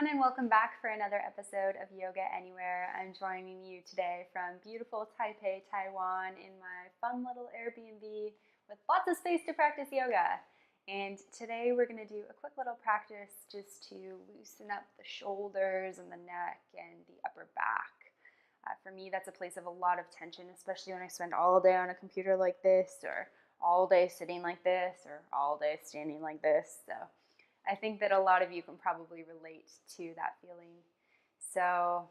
everyone, and welcome back for another episode of Yoga Anywhere. I'm joining you today from beautiful Taipei, Taiwan, in my fun little Airbnb with lots of space to practice yoga. And today we're going to do a quick little practice just to loosen up the shoulders and the neck and the upper back. For me, that's a place of a lot of tension, especially when I spend all day on a computer like this, or all day sitting like this, or all day standing like this. So I think that a lot of you can probably relate to that feeling. So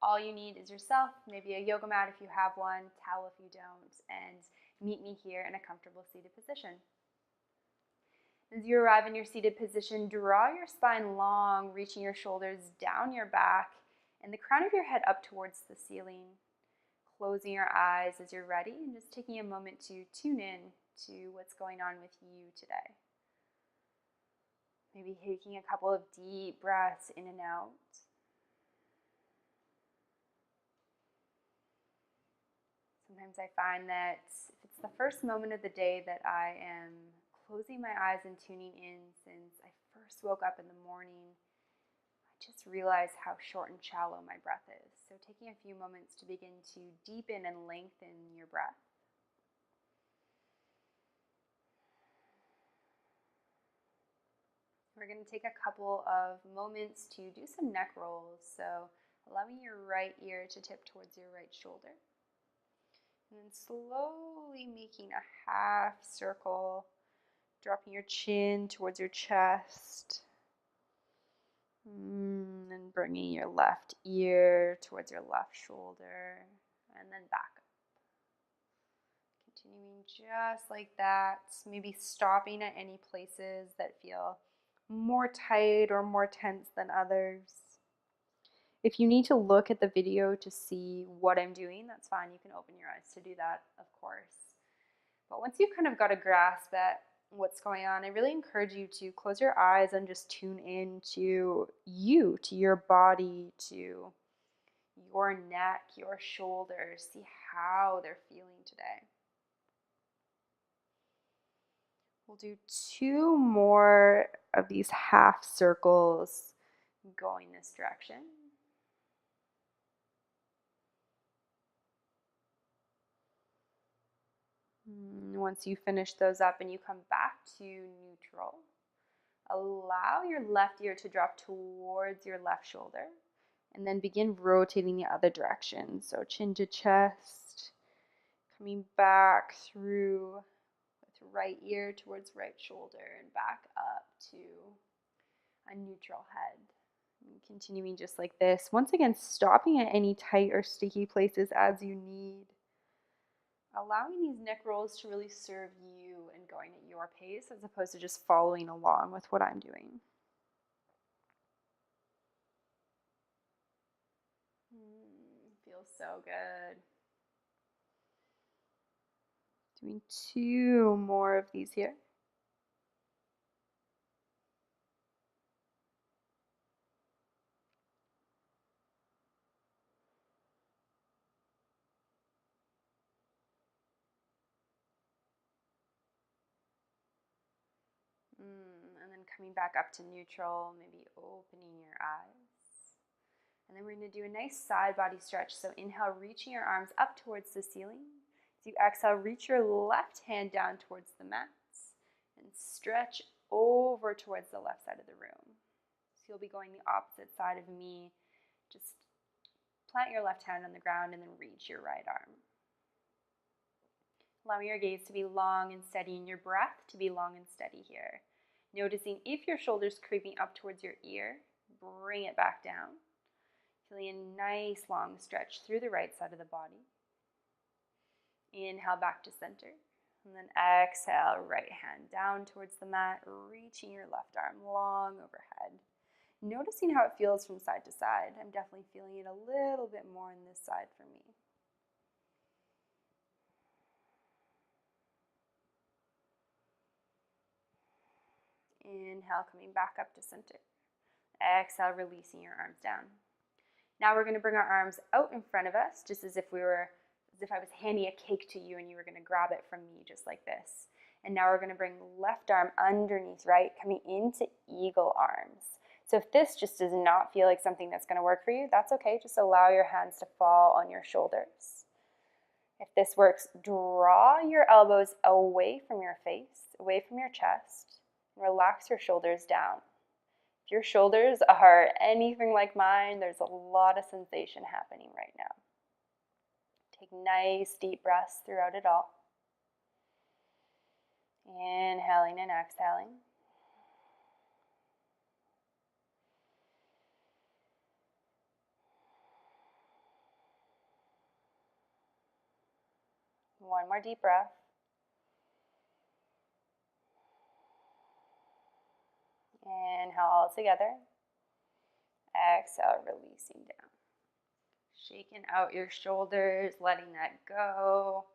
all you need is yourself, maybe a yoga mat if you have one, towel if you don't, and meet me here in a comfortable seated position. As you arrive in your seated position, draw your spine long, reaching your shoulders down your back and the crown of your head up towards the ceiling. Closing your eyes as you're ready and just taking a moment to tune in to what's going on with you today. Maybe taking a couple of deep breaths in and out. Sometimes I find that if it's the first moment of the day that I am closing my eyes and tuning in since I first woke up in the morning, I just realize how short and shallow my breath is. So taking a few moments to begin to deepen and lengthen your breath. We're going to take a couple of moments to do some neck rolls. So allowing your right ear to tip towards your right shoulder. And then slowly making a half circle, dropping your chin towards your chest. And bringing your left ear towards your left shoulder. And then back up. Continuing just like that. Maybe stopping at any places that feel more tight or more tense than others. If you need to look at the video to see what I'm doing, that's fine. You can open your eyes to do that, of course. But once you've kind of got a grasp at what's going on, I really encourage you to close your eyes and just tune in to you, to your body, to your neck, your shoulders. See how they're feeling today. We'll do 2 more of these half circles going this direction. Once you finish those up and you come back to neutral, allow your left ear to drop towards your left shoulder and then begin rotating the other direction. So chin to chest, coming back through with right ear towards right shoulder and back up to a neutral head. And continuing just like this. Once again, stopping at any tight or sticky places as you need. Allowing these neck rolls to really serve you and going at your pace as opposed to just following along with what I'm doing. Feels so good. Doing 2 more of these here. And then coming back up to neutral, maybe opening your eyes. And then we're going to do a nice side body stretch. So inhale, reaching your arms up towards the ceiling. As you exhale, reach your left hand down towards the mats and stretch over towards the left side of the room. So you'll be going the opposite side of me. Just plant your left hand on the ground and then reach your right arm. Allowing your gaze to be long and steady and your breath to be long and steady here. Noticing if your shoulder's creeping up towards your ear, bring it back down. Feeling a nice long stretch through the right side of the body. Inhale back to center. And then exhale, right hand down towards the mat, reaching your left arm long overhead. Noticing how it feels from side to side. I'm definitely feeling it a little bit more on this side for me. Inhale, coming back up to center. Exhale, releasing your arms down. Now we're going to bring our arms out in front of us, just as if I was handing a cake to you and you were going to grab it from me, just like this. And now we're going to bring left arm underneath right, coming into eagle arms. So if this just does not feel like something that's going to work for you, that's okay. Just allow your hands to fall on your shoulders. If this works, draw your elbows away from your face, away from your chest, and relax your shoulders down. If your shoulders are anything like mine, there's a lot of sensation happening right now. Take nice deep breaths throughout it all. Inhaling and exhaling. One more deep breath. Inhale all together. Exhale, releasing down. Shaking out your shoulders, letting that go.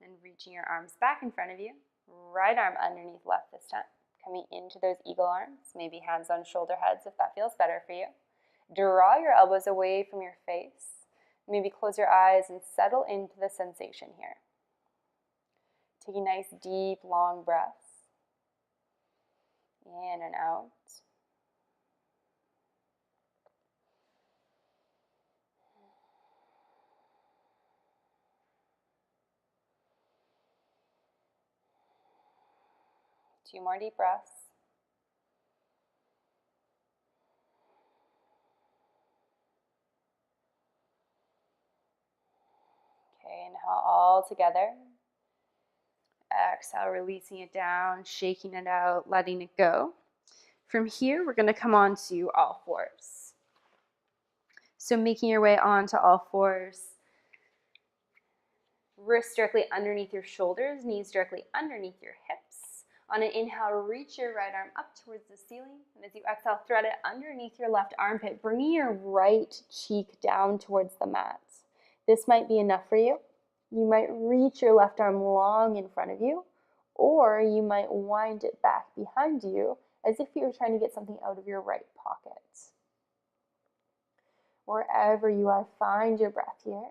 And reaching your arms back in front of you. Right arm underneath left this time. Coming into those eagle arms. Maybe hands on shoulder heads if that feels better for you. Draw your elbows away from your face. Maybe close your eyes and settle into the sensation here. Taking nice, deep, long breaths. In and out. Two more deep breaths. Okay, inhale all together. Exhale, releasing it down, shaking it out, letting it go. From here, we're going to come on to all fours. So making your way onto all fours. Wrists directly underneath your shoulders, knees directly underneath your hips. On an inhale, reach your right arm up towards the ceiling. And as you exhale, thread it underneath your left armpit, bringing your right cheek down towards the mat. This might be enough for you. You might reach your left arm long in front of you, or you might wind it back behind you as if you were trying to get something out of your right pocket. Wherever you are, find your breath here.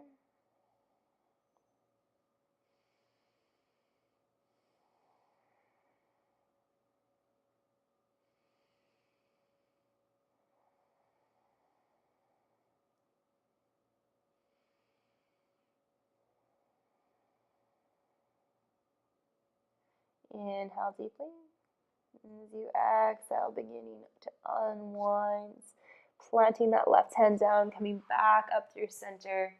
Inhale deeply. As you exhale, beginning to unwind, planting that left hand down, coming back up through center.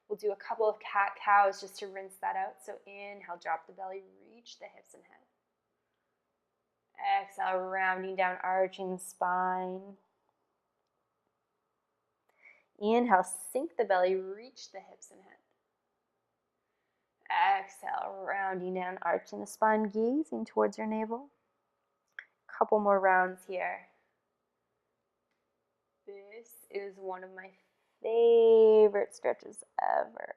We'll do a couple of cat-cows just to rinse that out. So inhale, drop the belly, reach the hips and head. Exhale, rounding down, arching the spine. Inhale, sink the belly, reach the hips and head. Exhale, rounding down, arching the spine, gazing towards your navel. Couple more rounds here. This is one of my favorite stretches ever.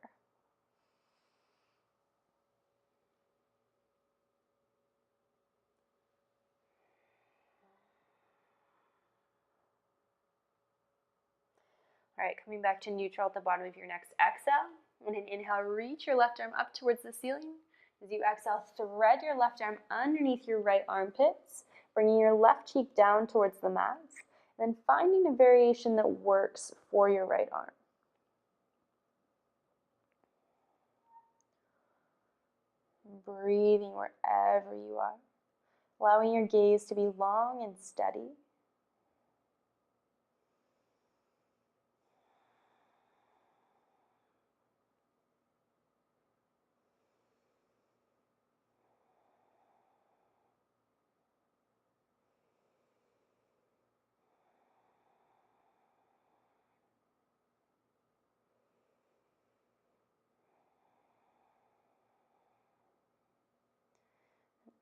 All right, coming back to neutral at the bottom of your next exhale. On an inhale, reach your left arm up towards the ceiling. As you exhale, thread your left arm underneath your right armpits, bringing your left cheek down towards the mat, then finding a variation that works for your right arm. Breathing wherever you are, allowing your gaze to be long and steady.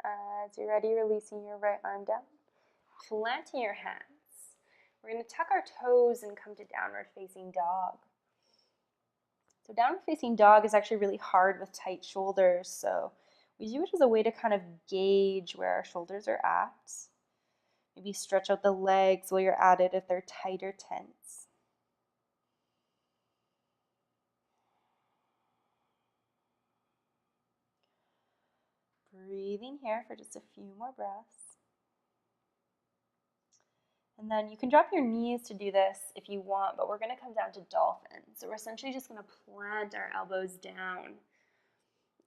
As you're ready, releasing your right arm down, planting your hands. We're going to tuck our toes and come to downward facing dog. So downward facing dog is actually really hard with tight shoulders, so we do it as a way to kind of gauge where our shoulders are at. Maybe stretch out the legs while you're at it if they're tight or tense. Breathing here for just a few more breaths. And then you can drop your knees to do this if you want, but we're going to come down to dolphin. So we're essentially just going to plant our elbows down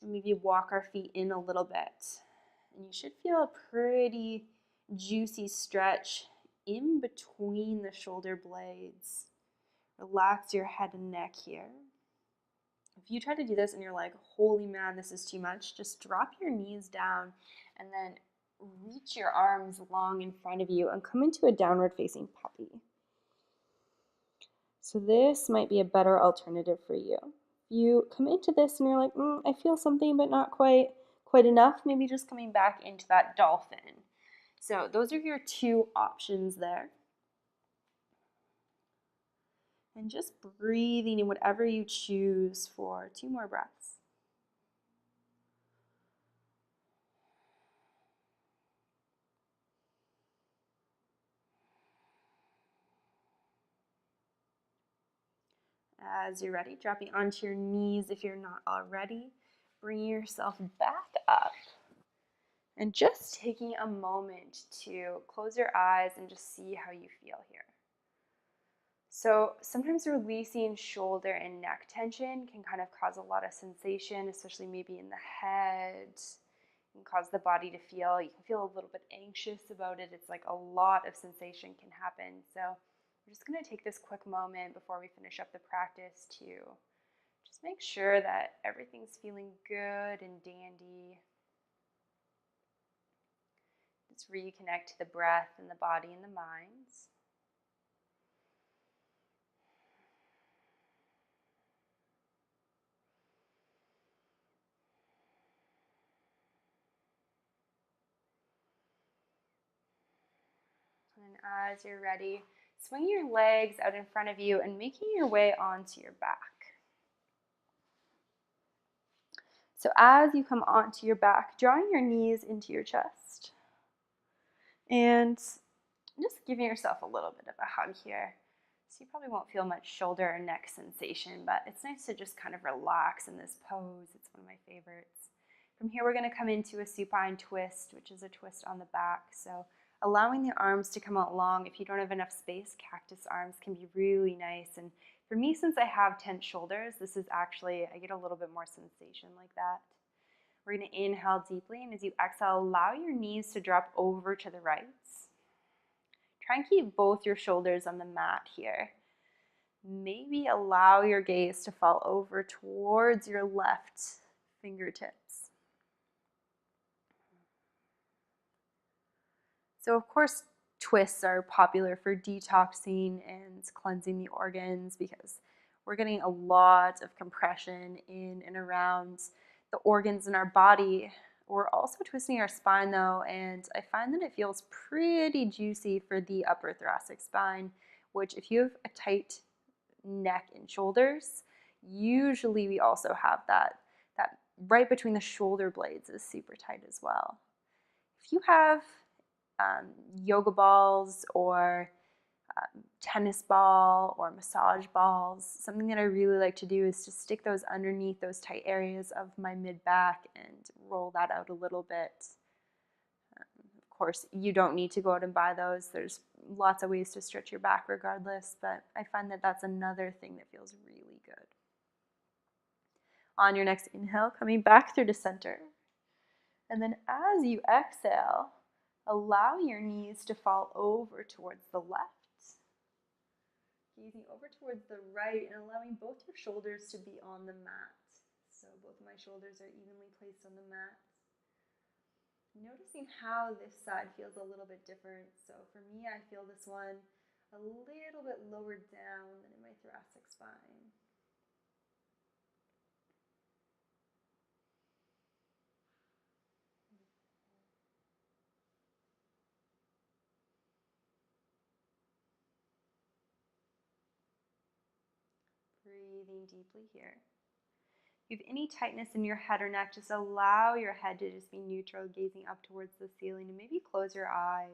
and maybe walk our feet in a little bit. And you should feel a pretty juicy stretch in between the shoulder blades. Relax your head and neck here. If you try to do this and you're like, holy man, this is too much, just drop your knees down and then reach your arms long in front of you and come into a downward facing puppy. So this might be a better alternative for you. If you come into this and you're like, I feel something but not quite enough, maybe just coming back into that dolphin. So those are your two options there. And just breathing in whatever you choose for 2 more breaths. As you're ready, dropping onto your knees if you're not already. Bring yourself back up. And just taking a moment to close your eyes and just see how you feel here. So sometimes releasing shoulder and neck tension can kind of cause a lot of sensation, especially maybe in the head. It can cause the body to feel, you can feel a little bit anxious about it. It's like a lot of sensation can happen. So we're just going to take this quick moment before we finish up the practice to just make sure that everything's feeling good and dandy. Just reconnect to the breath and the body and the mind. And as you're ready, swing your legs out in front of you and making your way onto your back. So as you come onto your back, drawing your knees into your chest and just giving yourself a little bit of a hug here. So you probably won't feel much shoulder or neck sensation, but it's nice to just kind of relax in this pose. It's one of my favorites. From here, we're going to come into a supine twist, which is a twist on the back. So allowing the arms to come out long. If you don't have enough space, cactus arms can be really nice. And for me, since I have tense shoulders, this is actually, I get a little bit more sensation like that. We're going to inhale deeply, and as you exhale, allow your knees to drop over to the right. Try and keep both your shoulders on the mat here. Maybe allow your gaze to fall over towards your left fingertips. So of course, twists are popular for detoxing and cleansing the organs because we're getting a lot of compression in and around the organs in our body. We're also twisting our spine though, and I find that it feels pretty juicy for the upper thoracic spine, which if you have a tight neck and shoulders, usually we also have that right between the shoulder blades is super tight as well. If you have yoga balls or tennis ball or massage balls, something that I really like to do is to stick those underneath those tight areas of my mid-back and roll that out a little bit. Of course, you don't need to go out and buy those. There's lots of ways to stretch your back regardless, but I find that that's another thing that feels really good. On your next inhale, coming back through to center. And then as you exhale, allow your knees to fall over towards the left. Gazing over towards the right and allowing both your shoulders to be on the mat. So both of my shoulders are evenly placed on the mat. Noticing how this side feels a little bit different. So for me, I feel this one a little bit lower down than in my thoracic spine. Breathing deeply here. If you have any tightness in your head or neck, just allow your head to just be neutral, gazing up towards the ceiling, and maybe close your eyes.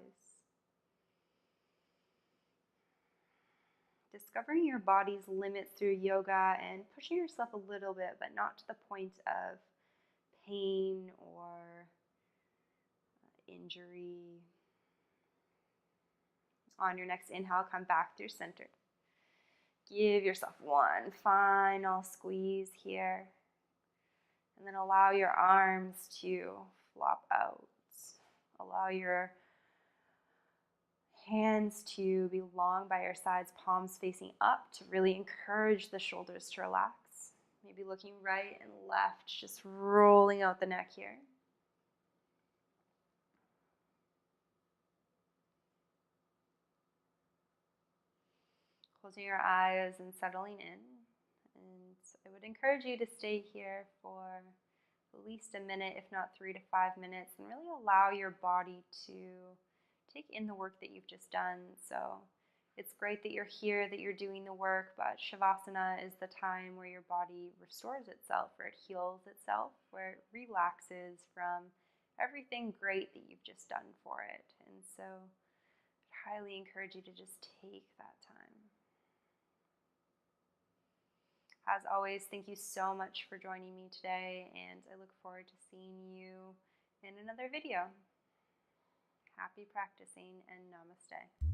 Discovering your body's limits through yoga and pushing yourself a little bit, but not to the point of pain or injury. On your next inhale, come back through center. Give yourself one final squeeze here. And then allow your arms to flop out. Allow your hands to be long by your sides, palms facing up to really encourage the shoulders to relax. Maybe looking right and left, just rolling out the neck here. Closing your eyes and settling in. And I would encourage you to stay here for at least a minute, if not 3 to 5 minutes, and really allow your body to take in the work that you've just done. So it's great that you're here, that you're doing the work, but Shavasana is the time where your body restores itself, where it heals itself, where it relaxes from everything great that you've just done for it. And so I highly encourage you to just take that time. As always, thank you so much for joining me today, and I look forward to seeing you in another video. Happy practicing, and namaste.